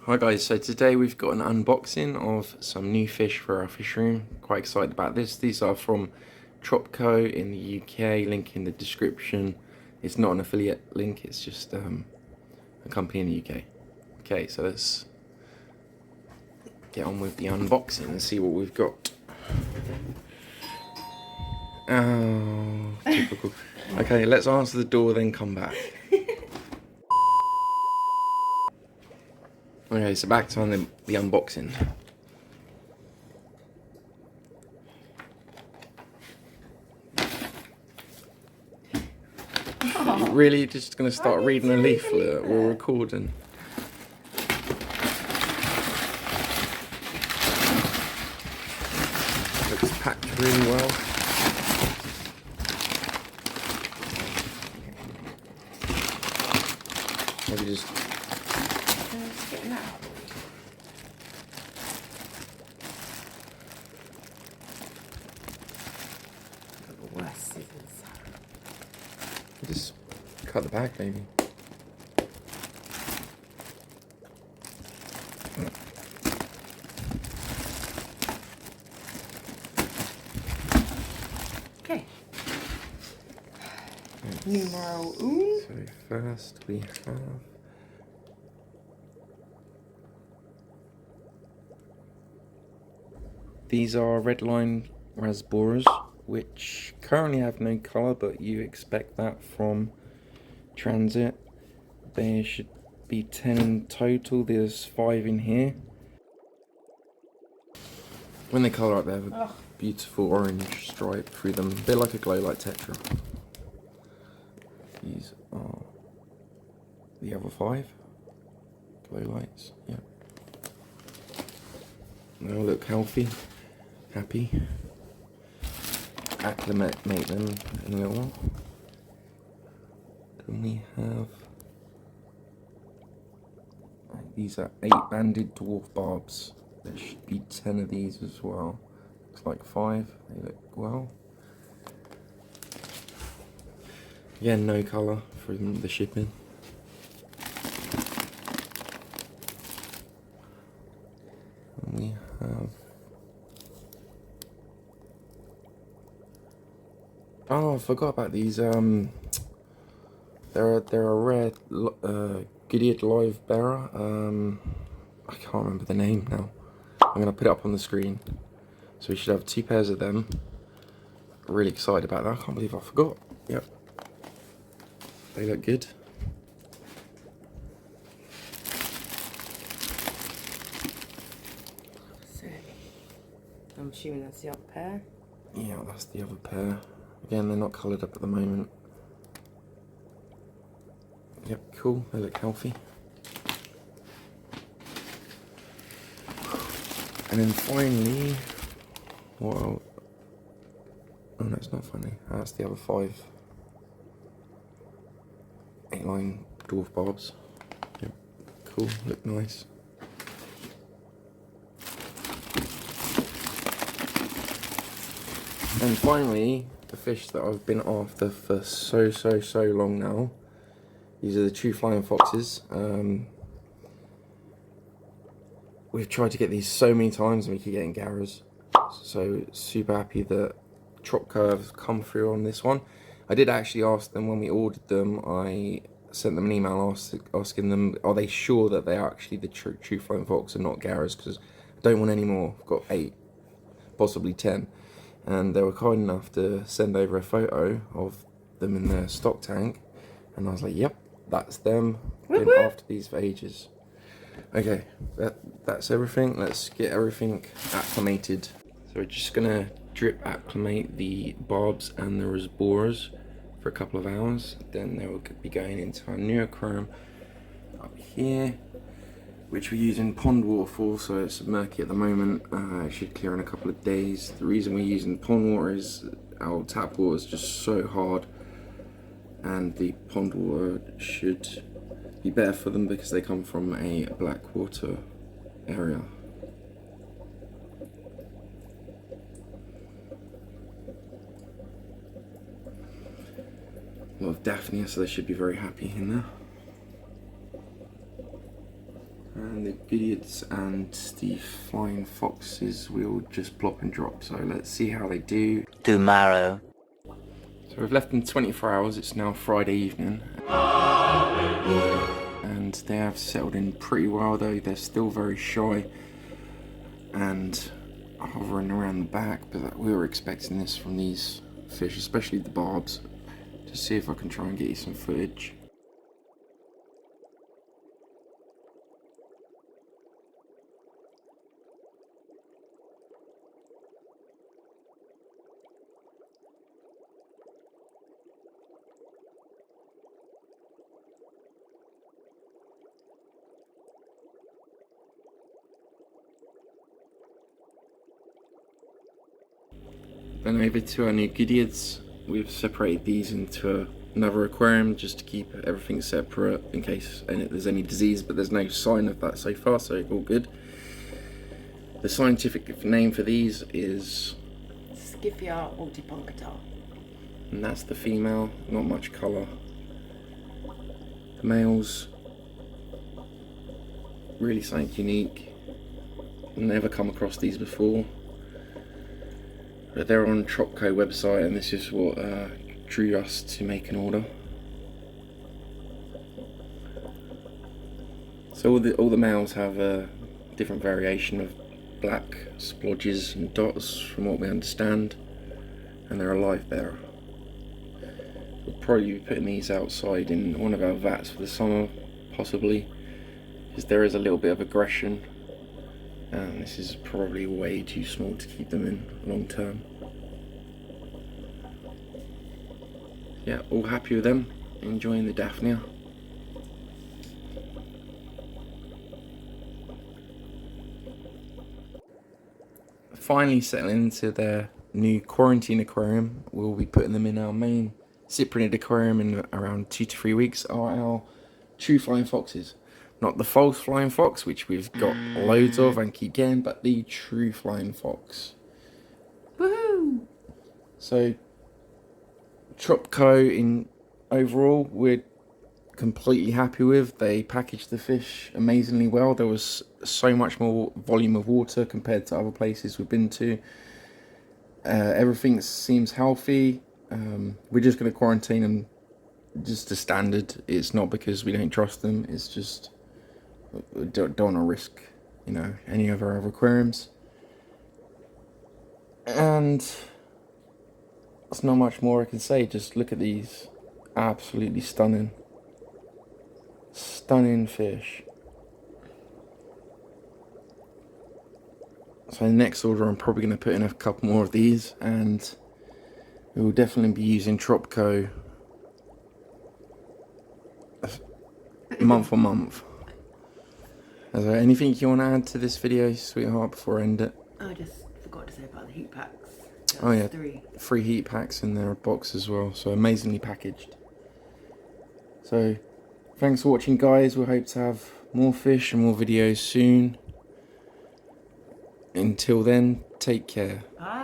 Hi guys, so today we've got an unboxing of some new fish for our fish room. Quite excited about this. These are from Tropco in the UK, link in the description. It's not an affiliate link, it's just a company in the UK. Okay, so let's get on with the unboxing and see what we've got. Oh, typical. Okay, let's answer the door, then come back. Okay, so back to the unboxing. Oh. Really, just gonna start reading a leaflet? We're recording. Looks packed really well. Maybe just getting out. Just cut the bag, maybe. Okay. Numero un. So first we have these are red line Rasboras, which currently have no colour, but you expect that from transit. There should be 10 in total. There's 5 in here. When they colour up, they have a beautiful orange stripe through them, a bit like a glow light tetra. These are the other 5 glow lights. Yeah. They all look healthy, happy. Acclimate them in a little while. Then we have these are 8-banded dwarf barbs. There should be 10 of these as well. Looks like 5. They look well. Again, no colour from the shipping. And we have. Oh, I forgot about these. They're a rare Goodeids live bearer. I can't remember the name now. I'm gonna put it up on the screen. So we should have 2 pairs of them. Really excited about that. I can't believe I forgot. Yep. They look good. So, I'm assuming that's the other pair. Yeah, that's the other pair. Again, they're not coloured up at the moment. Yep, cool. They look healthy. And then finally, well, oh no, it's not funny. That's the other 5 8-line dwarf barbs. Yep, cool. Look nice. And finally, the fish that I've been after for so long now. These are the true flying foxes. We've tried to get these so many times and we keep getting garras. So super happy that Tropco have come through on this one. I did actually ask them when we ordered them. I sent them an email asking them, are they sure that they are actually the true flying fox and not garras? Because I don't want any more. I've got 8, possibly 10. And they were kind enough to send over a photo of them in their stock tank. And I was like, yep, that's them. Been after these for ages. Okay, that's everything. Let's get everything acclimated. So we're just gonna drip acclimate the barbs and the Rasboras for a couple of hours. Then they will be going into our new aquarium up here, which we're using pond water for, so it's murky at the moment. It should clear in a couple of days. The reason we're using pond water is our tap water is just so hard, and the pond water should be better for them because they come from a black water area. A lot of Daphnia, so they should be very happy in there. And the Goodeids and the flying foxes will just plop and drop, so let's see how they do. Tomorrow. So we've left them 24 hours, it's now Friday evening. And they have settled in pretty well, though they're still very shy and hovering around the back, but we were expecting this from these fish, especially the barbs. To see if I can try and get you some footage. Then over to our new Goodeids. We've separated these into another aquarium just to keep everything separate in case there's any disease, but there's no sign of that so far, so all good. The scientific name for these is Scyphia altipuncta. And that's the female, not much colour. The males, really something unique. Never come across these before. But they're on Tropco website, and this is what drew us to make an order. So all the males have a different variation of black splodges and dots from what we understand, and they're a live bearer. We'll probably be putting these outside in one of our vats for the summer, possibly, because there is a little bit of aggression, and this is probably way too small to keep them in long term. Yeah, all happy with them, enjoying the Daphnia. Finally settling into their new quarantine aquarium. We'll be putting them in our main cyprinid aquarium in around 2 to 3 weeks. Are our true flying foxes. Not the false flying fox, which we've got loads of and keep getting, but the true flying fox. Woohoo! So, Tropco in overall, we're completely happy with. They packaged the fish amazingly well. There was so much more volume of water compared to other places we've been to. Everything seems healthy. We're just going to quarantine them just the standard. It's not because we don't trust them, it's just we don't want to risk, any of our other aquariums. And there's not much more I can say. Just look at these absolutely stunning fish. So next order I'm probably going to put in a couple more of these, and we will definitely be using Tropco month on month. Is there anything you want to add to this video, sweetheart, before I end it? I just forgot to say about the heat packs. Oh yeah, 3 heat packs in their box as well, so amazingly packaged. So thanks for watching, guys. We hope to have more fish and more videos soon. Until then, take care. Bye.